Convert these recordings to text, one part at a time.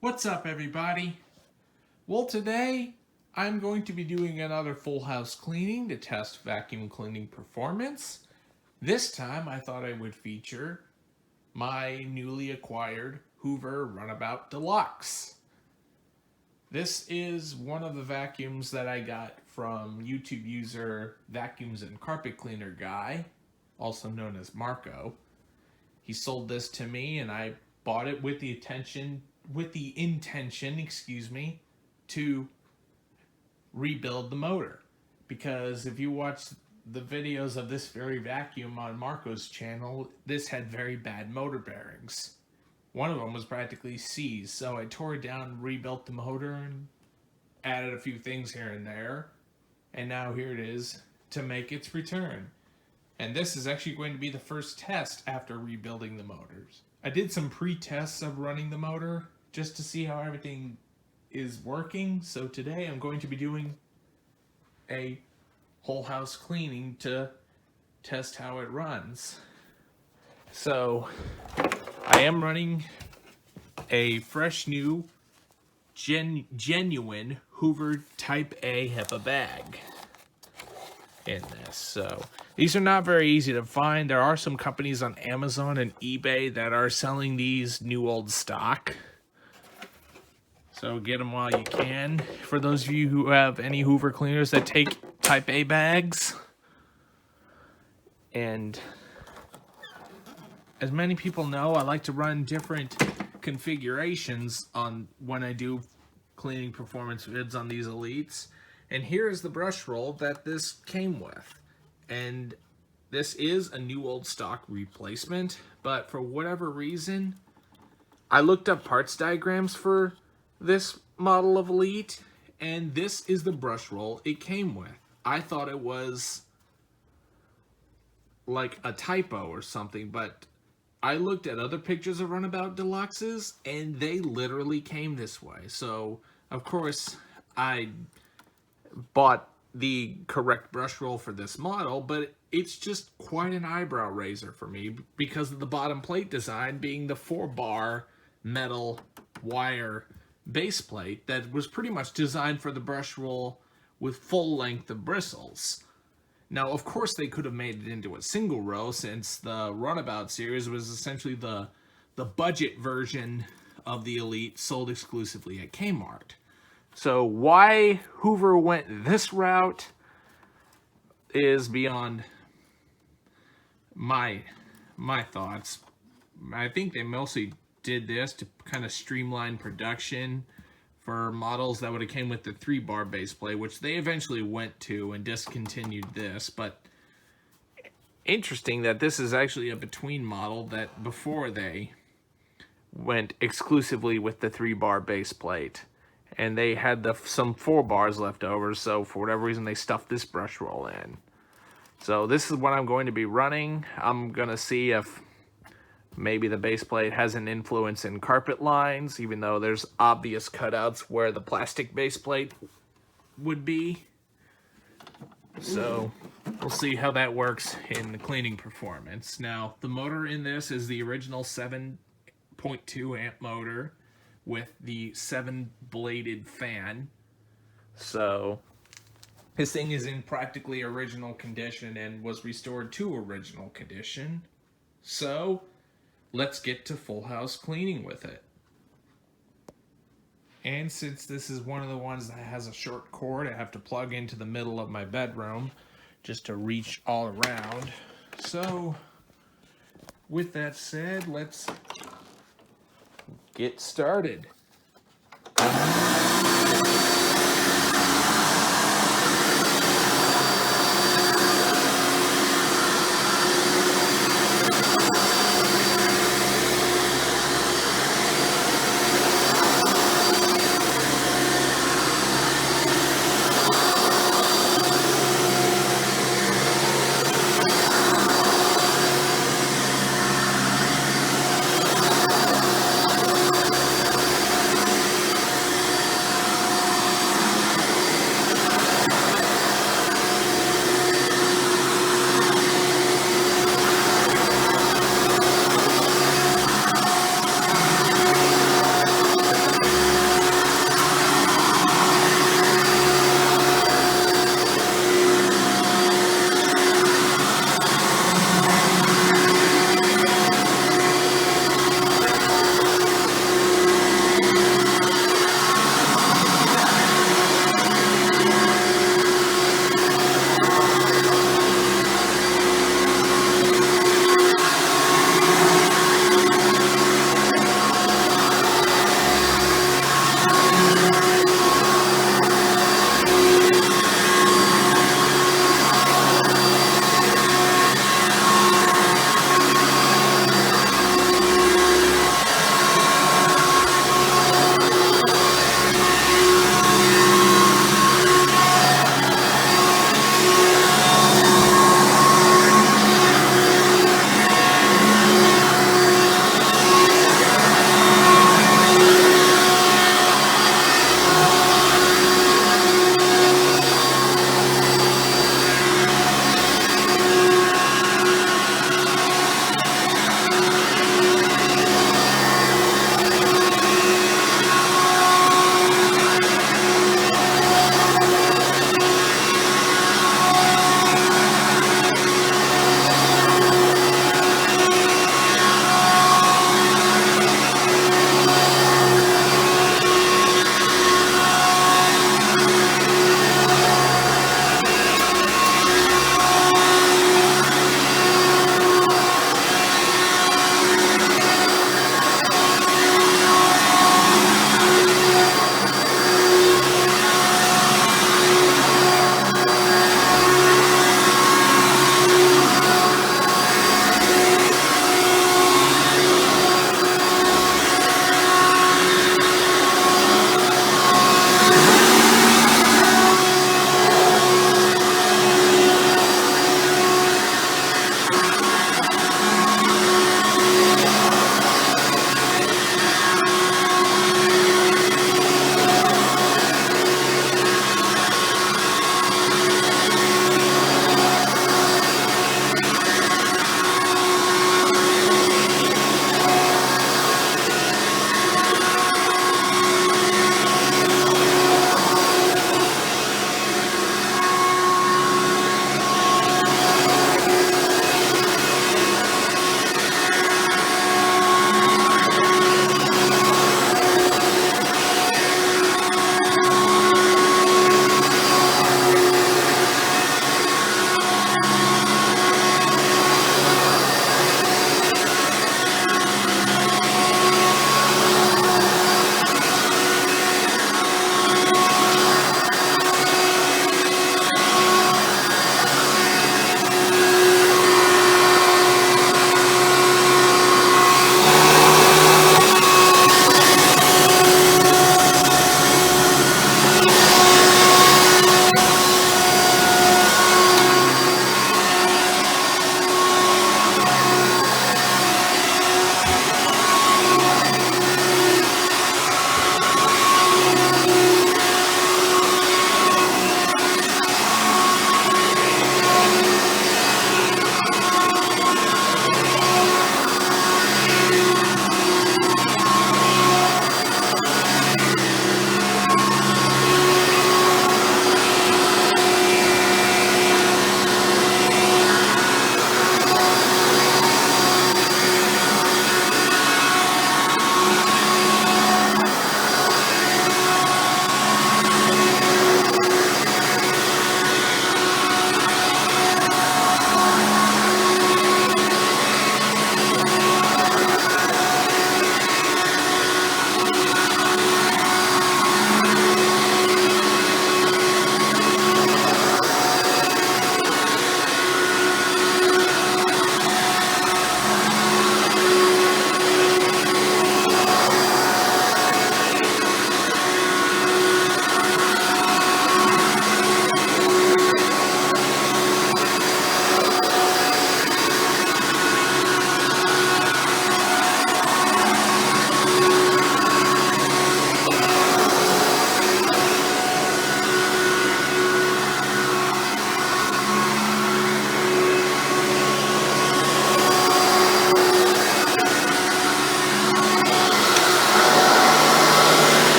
What's up, everybody? Well, today I'm going to be doing another full house cleaning to test vacuum cleaning performance. This time I thought I would feature my newly acquired Hoover Runabout Deluxe. This is one of the vacuums that I got from YouTube user Vacuums and Carpet Cleaner Guy, also known as Marco. He sold this to me and I bought it with the intention, to rebuild the motor. Because if you watch the videos of this very vacuum on Marco's channel, this had very bad motor bearings. One of them was practically seized, so I tore it down, rebuilt the motor, and added a few things here and there. And now here it is to make its return. And this is actually going to be the first test after rebuilding the motors. I did some pre-tests of running the motor just to see how everything is working. So today I'm going to be doing a whole house cleaning to test how it runs. So I am running a fresh new genuine Hoover Type A HEPA bag in this. So these are not very easy to find. There are some companies on Amazon and eBay that are selling these new old stock. So get them while you can. For those of you who have any Hoover cleaners that take Type A bags. And as many people know, I like to run different configurations on when I do cleaning performance vids on these Elites. And here is the brush roll that this came with. And this is a new old stock replacement, but for whatever reason, I looked up parts diagrams for this model of Elite, and this is the brush roll it came with. I thought it was like a typo or something, but I looked at other pictures of Runabout Deluxes, and they literally came this way. So, of course, I bought the correct brush roll for this model, but it's just quite an eyebrow raiser for me because of the bottom plate design being the 4-bar metal wire base plate that was pretty much designed for the brush roll with full length of bristles. Now, of course, they could have made it into a single row since the Runabout series was essentially the budget version of the Elite sold exclusively at Kmart. So why Hoover went this route is beyond my thoughts. I think they mostly did this to kind of streamline production for models that would have came with the 3-bar base plate, which they eventually went to and discontinued this. But interesting that this is actually a between model that before they went exclusively with the 3-bar base plate. And they had some 4 bars left over, so for whatever reason they stuffed this brush roll in. So this is what I'm going to be running. I'm going to see if maybe the base plate has an influence in carpet lines, even though there's obvious cutouts where the plastic base plate would be. So we'll see how that works in the cleaning performance. Now, the motor in this is the original 7.2 amp motor with the 7-bladed fan. So this thing is in practically original condition and was restored to original condition. So let's get to full house cleaning with it. And since this is one of the ones that has a short cord, I have to plug into the middle of my bedroom just to reach all around. So with that said, let's get started.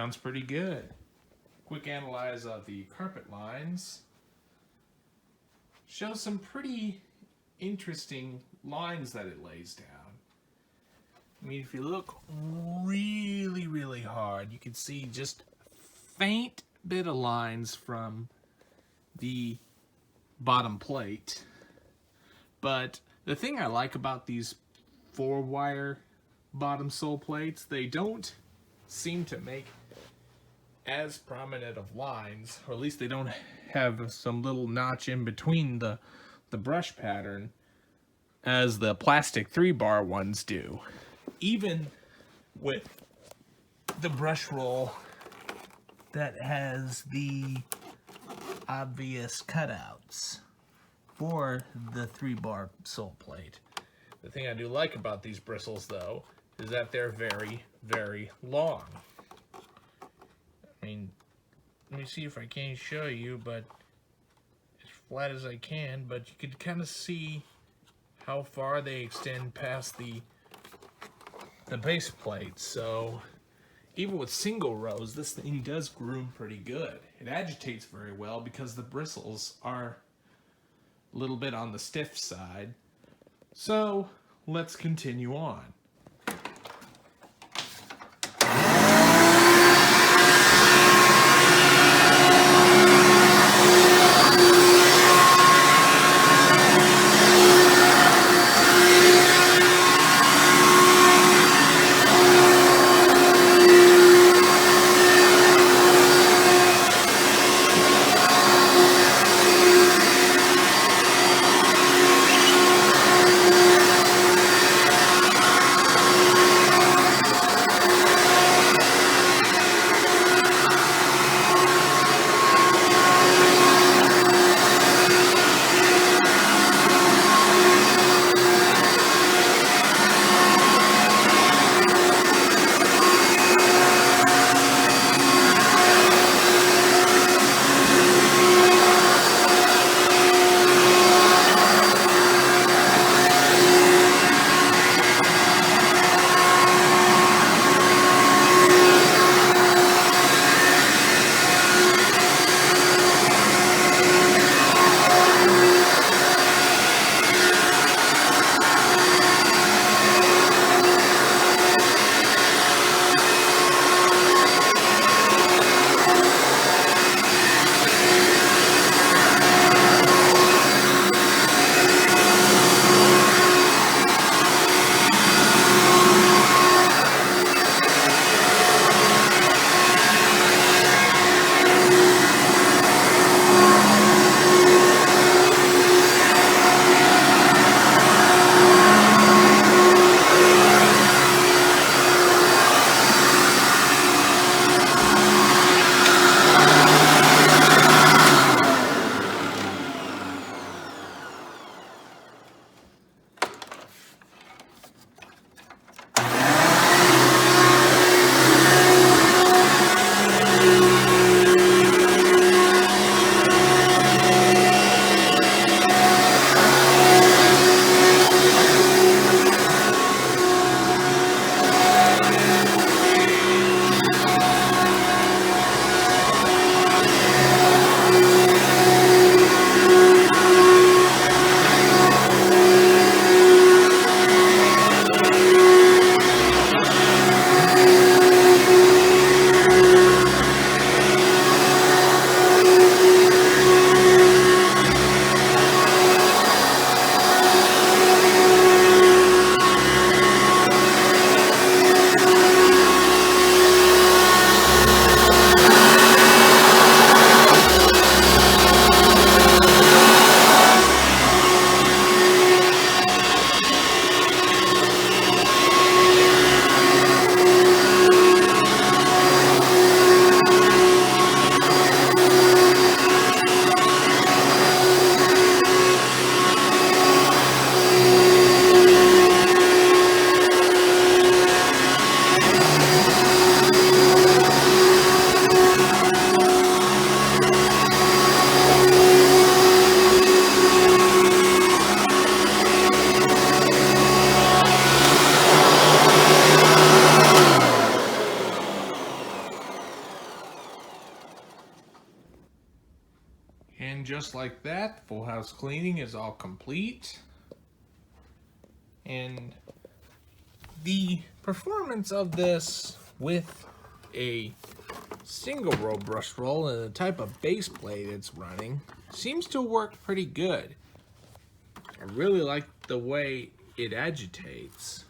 sounds pretty good. Quick analyze of the carpet lines shows some pretty interesting lines that it lays down. I mean, if you look really, really hard, you can see just a faint bit of lines from the bottom plate. But the thing I like about these 4-wire bottom sole plates, they don't seem to make as prominent of lines, or at least they don't have some little notch in between the brush pattern as the plastic 3-bar ones do. Even with the brush roll that has the obvious cutouts for the 3-bar sole plate. The thing I do like about these bristles, though, is that they're very, very long. I mean, let me see if I can show you, but as flat as I can, but you can kind of see how far they extend past the base plate. So even with single rows, this thing does groom pretty good. It agitates very well because the bristles are a little bit on the stiff side. So let's continue on. like that. Full house cleaning is all complete. And the performance of this with a single row brush roll and the type of base plate it's running seems to work pretty good. I really like the way it agitates,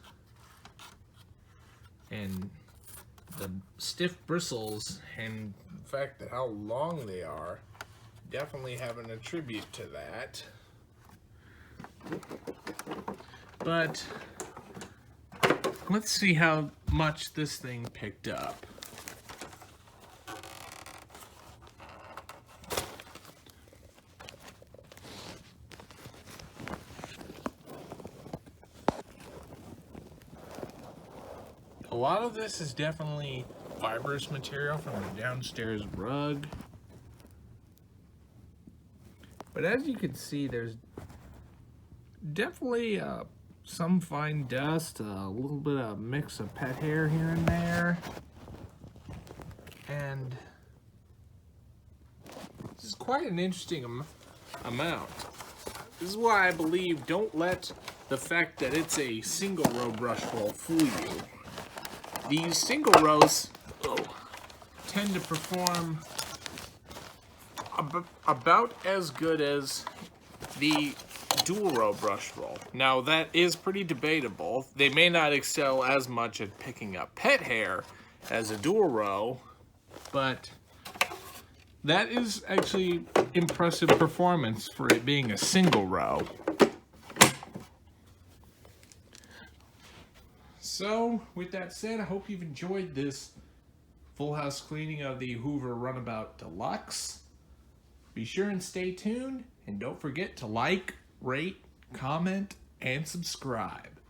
and the stiff bristles and the fact that how long they are definitely have an attribute to that. But let's see how much this thing picked up. A lot of this is definitely fibrous material from the downstairs rug. But as you can see, there's definitely some fine dust, a little bit of mix of pet hair here and there. And this is quite an interesting amount. This is why I believe don't let the fact that it's a single row brush roll fool you. These single rows tend to perform about as good as the dual row brush roll. Now that is pretty debatable. They may not excel as much at picking up pet hair as a dual row, but that is actually impressive performance for it being a single row. So, with that said, I hope you've enjoyed this full house cleaning of the Hoover Runabout Deluxe. Be sure and stay tuned, and don't forget to like, rate, comment, and subscribe.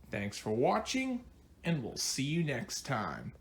Thanks for watching, and we'll see you next time.